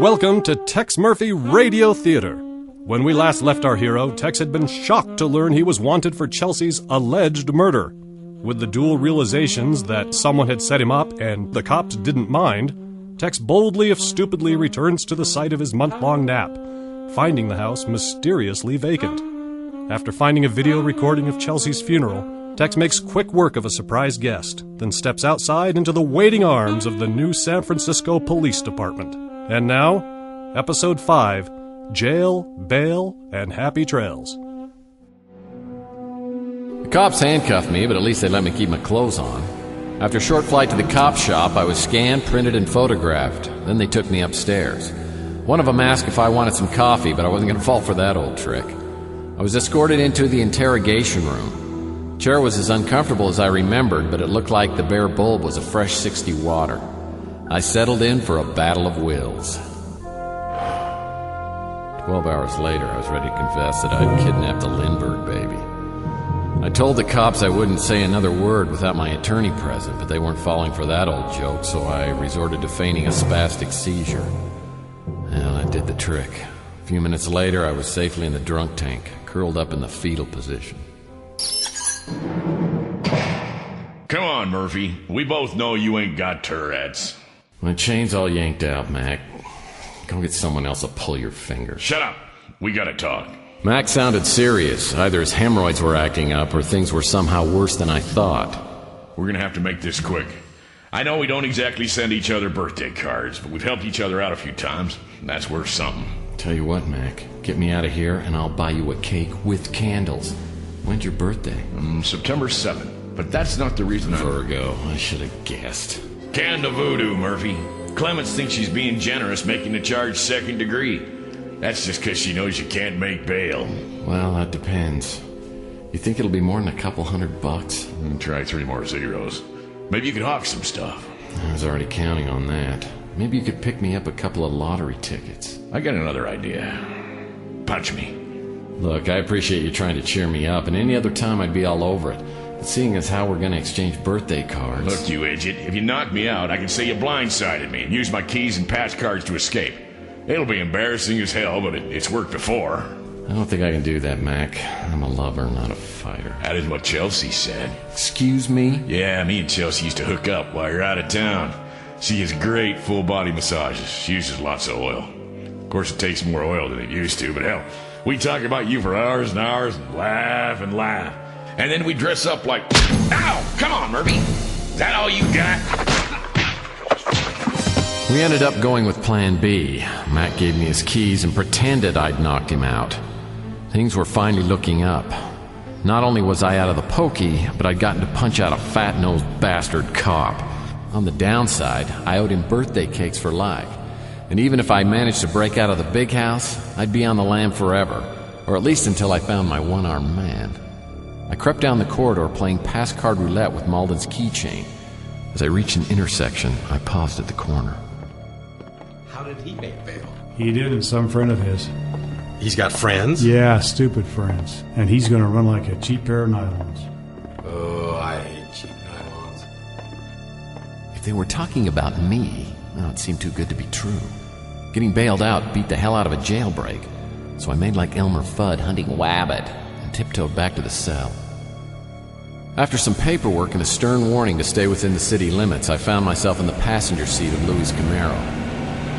Welcome to Tex Murphy Radio Theater. When we last left our hero, Tex had been shocked to learn he was wanted for Chelsea's alleged murder. With the dual realizations that someone had set him up and the cops didn't mind, Tex boldly if stupidly returns to the site of his month-long nap, finding the house mysteriously vacant. After finding a video recording of Chelsea's funeral, Tex makes quick work of a surprise guest, then steps outside into the waiting arms of the new San Francisco Police Department. And now, Episode 5, Jail, Bail, and Happy Trails. The cops handcuffed me, but at least they let me keep my clothes on. After a short flight to the cop shop, I was scanned, printed, and photographed. Then they took me upstairs. One of them asked if I wanted some coffee, but I wasn't going to fall for that old trick. I was escorted into the interrogation room. The chair was as uncomfortable as I remembered, but it looked like the bare bulb was a fresh 60 water. I settled in for a battle of wills. 12 hours later, I was ready to confess that I'd kidnapped the Lindbergh baby. I told the cops I wouldn't say another word without my attorney present, but they weren't falling for that old joke, so I resorted to feigning a spastic seizure. Well, I did the trick. A few minutes later, I was safely in the drunk tank, curled up in the fetal position. Come on, Murphy. We both know you ain't got Tourette's. My chain's all yanked out, Mac. Go get someone else to pull your finger. Shut up. We gotta talk. Mac sounded serious. Either his hemorrhoids were acting up or things were somehow worse than I thought. We're gonna have to make this quick. I know we don't exactly send each other birthday cards, but we've helped each other out a few times, and that's worth something. Tell you what, Mac. Get me out of here and I'll buy you a cake with candles. When's your birthday? September 7th. But that's not the reason Virgo. I should have guessed. Can of voodoo, Murphy. Clemens thinks she's being generous, making the charge second degree. That's just because she knows you can't make bail. Well, that depends. You think it'll be more than a couple $100? Try 3 more zeros. Maybe you could hawk some stuff. I was already counting on that. Maybe you could pick me up a couple of lottery tickets. I got another idea. Punch me. Look, I appreciate you trying to cheer me up, and any other time I'd be all over it. But seeing as how we're going to exchange birthday cards... Look, you idiot. If you knock me out, I can say you blindsided me and use my keys and pass cards to escape. It'll be embarrassing as hell, but it's worked before. I don't think I can do that, Mac. I'm a lover, not a fighter. That is what Chelsea said. Excuse me? Yeah, me and Chelsea used to hook up while you're out of town. She has great full-body massages. She uses lots of oil. Of course, it takes more oil than it used to, but hell, we talk about you for hours and hours and laugh and laugh. And then we dress up like... Ow! Come on, Murphy! Is that all you got? We ended up going with Plan B. Matt gave me his keys and pretended I'd knocked him out. Things were finally looking up. Not only was I out of the pokey, but I'd gotten to punch out a fat-nosed bastard cop. On the downside, I owed him birthday cakes for life. And even if I managed to break out of the big house, I'd be on the lam forever. Or at least until I found my one-armed man. I crept down the corridor playing pass card roulette with Malden's keychain. As I reached an intersection, I paused at the corner. How did he make bail? He didn't, some friend of his. He's got friends? Yeah, stupid friends. And he's going to run like a cheap pair of nylons. Oh, I hate cheap nylons. If they were talking about me, well, it seemed too good to be true. Getting bailed out beat the hell out of a jailbreak. So I made like Elmer Fudd hunting Wabbit and tiptoed back to the cell. After some paperwork and a stern warning to stay within the city limits, I found myself in the passenger seat of Louis' Camaro.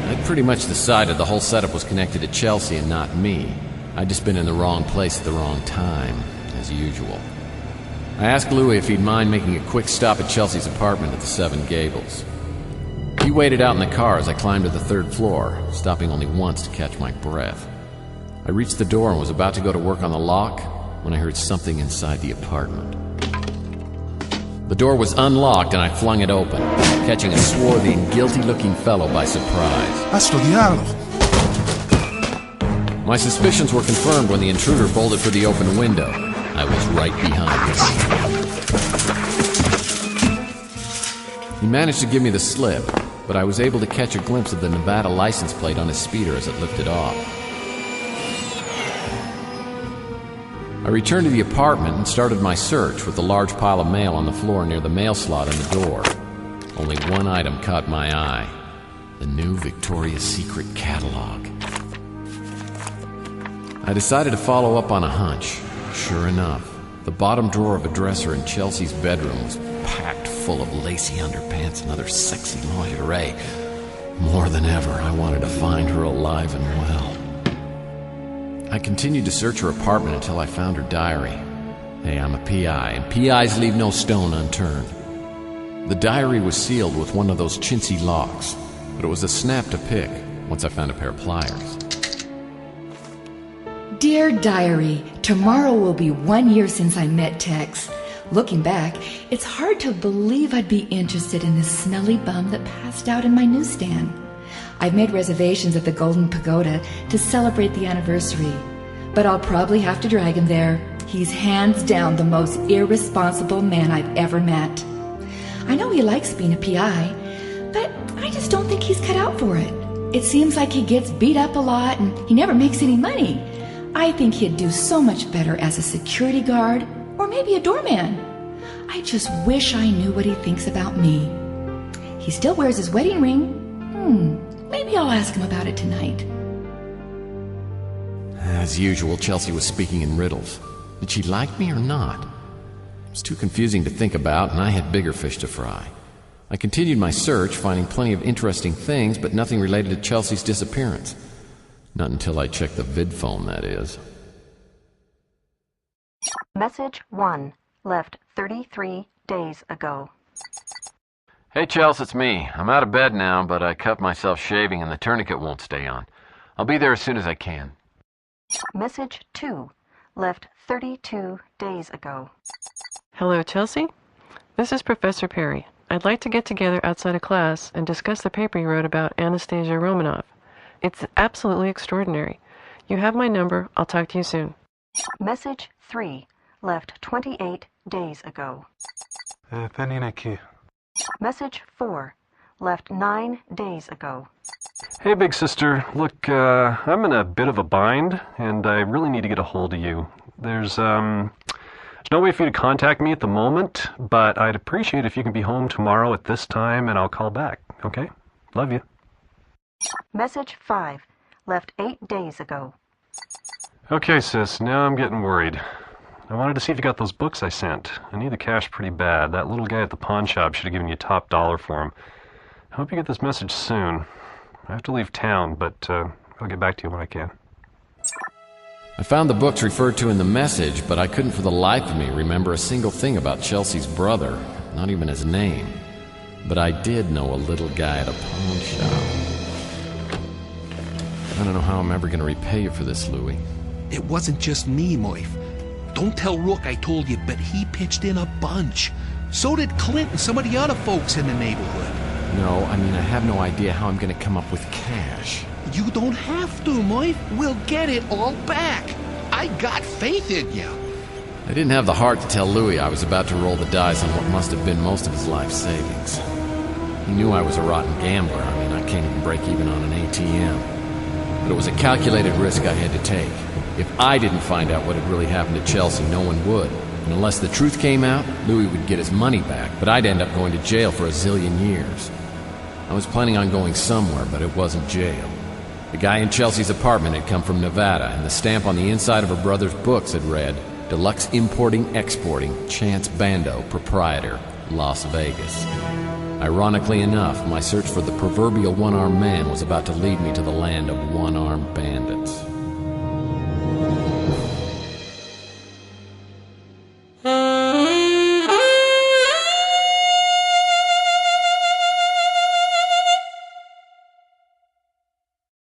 I'd pretty much decided the whole setup was connected to Chelsea and not me. I'd just been in the wrong place at the wrong time, as usual. I asked Louis if he'd mind making a quick stop at Chelsea's apartment at the Seven Gables. He waited out in the car as I climbed to the 3rd floor, stopping only once to catch my breath. I reached the door and was about to go to work on the lock when I heard something inside the apartment. The door was unlocked and I flung it open, catching a swarthy and guilty-looking fellow by surprise. Astro diablo. My suspicions were confirmed when the intruder bolted for the open window. I was right behind him. He managed to give me the slip, but I was able to catch a glimpse of the Nevada license plate on his speeder as it lifted off. I returned to the apartment and started my search with a large pile of mail on the floor near the mail slot in the door. Only one item caught my eye. A The new Victoria's Secret catalog. I decided to follow up on a hunch. Sure enough, the bottom drawer of a dresser in Chelsea's bedroom was packed full of lacy underpants and other sexy lingerie. More than ever, I wanted to find her alive and well. I continued to search her apartment until I found her diary. Hey, I'm a PI, and PIs leave no stone unturned. The diary was sealed with one of those chintzy locks, but it was a snap to pick once I found a pair of pliers. Dear Diary, tomorrow will be 1 year since I met Tex. Looking back, it's hard to believe I'd be interested in this smelly bum that passed out in my newsstand. I've made reservations at the Golden Pagoda to celebrate the anniversary, but I'll probably have to drag him there. He's hands down the most irresponsible man I've ever met. I know he likes being a PI, but I just don't think he's cut out for it. It seems like he gets beat up a lot and he never makes any money. I think he'd do so much better as a security guard or maybe a doorman. I just wish I knew what he thinks about me. He still wears his wedding ring. Maybe I'll ask him about it tonight. As usual, Chelsea was speaking in riddles. Did she like me or not? It was too confusing to think about, and I had bigger fish to fry. I continued my search, finding plenty of interesting things, but nothing related to Chelsea's disappearance. Not until I checked the vid phone, that is. Message 1, left 33 days ago. Hey, Chelsea, it's me. I'm out of bed now, but I cut myself shaving and the tourniquet won't stay on. I'll be there as soon as I can. Message 2, left 32 days ago. Hello, Chelsea. This is Professor Perry. I'd like to get together outside of class and discuss the paper you wrote about Anastasia Romanov. It's absolutely extraordinary. You have my number. I'll talk to you soon. Message 3, left 28 days ago. Message 4, left 9 days ago. Hey, big sister. Look, I'm in a bit of a bind, and I really need to get a hold of you. There's no way for you to contact me at the moment, but I'd appreciate if you can be home tomorrow at this time, and I'll call back, okay? Love you. Message 5, left 8 days ago. Okay, sis, now I'm getting worried. I wanted to see if you got those books I sent. I need the cash pretty bad. That little guy at the pawn shop should have given you top dollar for them. I hope you get this message soon. I have to leave town, but I'll get back to you when I can. I found the books referred to in the message, but I couldn't for the life of me remember a single thing about Chelsea's brother, not even his name. But I did know a little guy at a pawn shop. I don't know how I'm ever going to repay you for this, Louie. It wasn't just me, Moif. Don't tell Rook I told you, but he pitched in a bunch. So did Clint and some of the other folks in the neighborhood. No, I mean, I have no idea how I'm going to come up with cash. You don't have to, Moif. We'll get it all back. I got faith in you. I didn't have the heart to tell Louie I was about to roll the dice on what must have been most of his life savings. He knew I was a rotten gambler. I mean, I can't even break even on an ATM. But it was a calculated risk I had to take. If I didn't find out what had really happened to Chelsea, no one would. And unless the truth came out, Louis would get his money back, but I'd end up going to jail for a zillion years. I was planning on going somewhere, but it wasn't jail. The guy in Chelsea's apartment had come from Nevada, and the stamp on the inside of her brother's books had read, Deluxe Importing Exporting, Chance Bando, Proprietor, Las Vegas. Ironically enough, my search for the proverbial one-armed man was about to lead me to the land of one-armed bandits.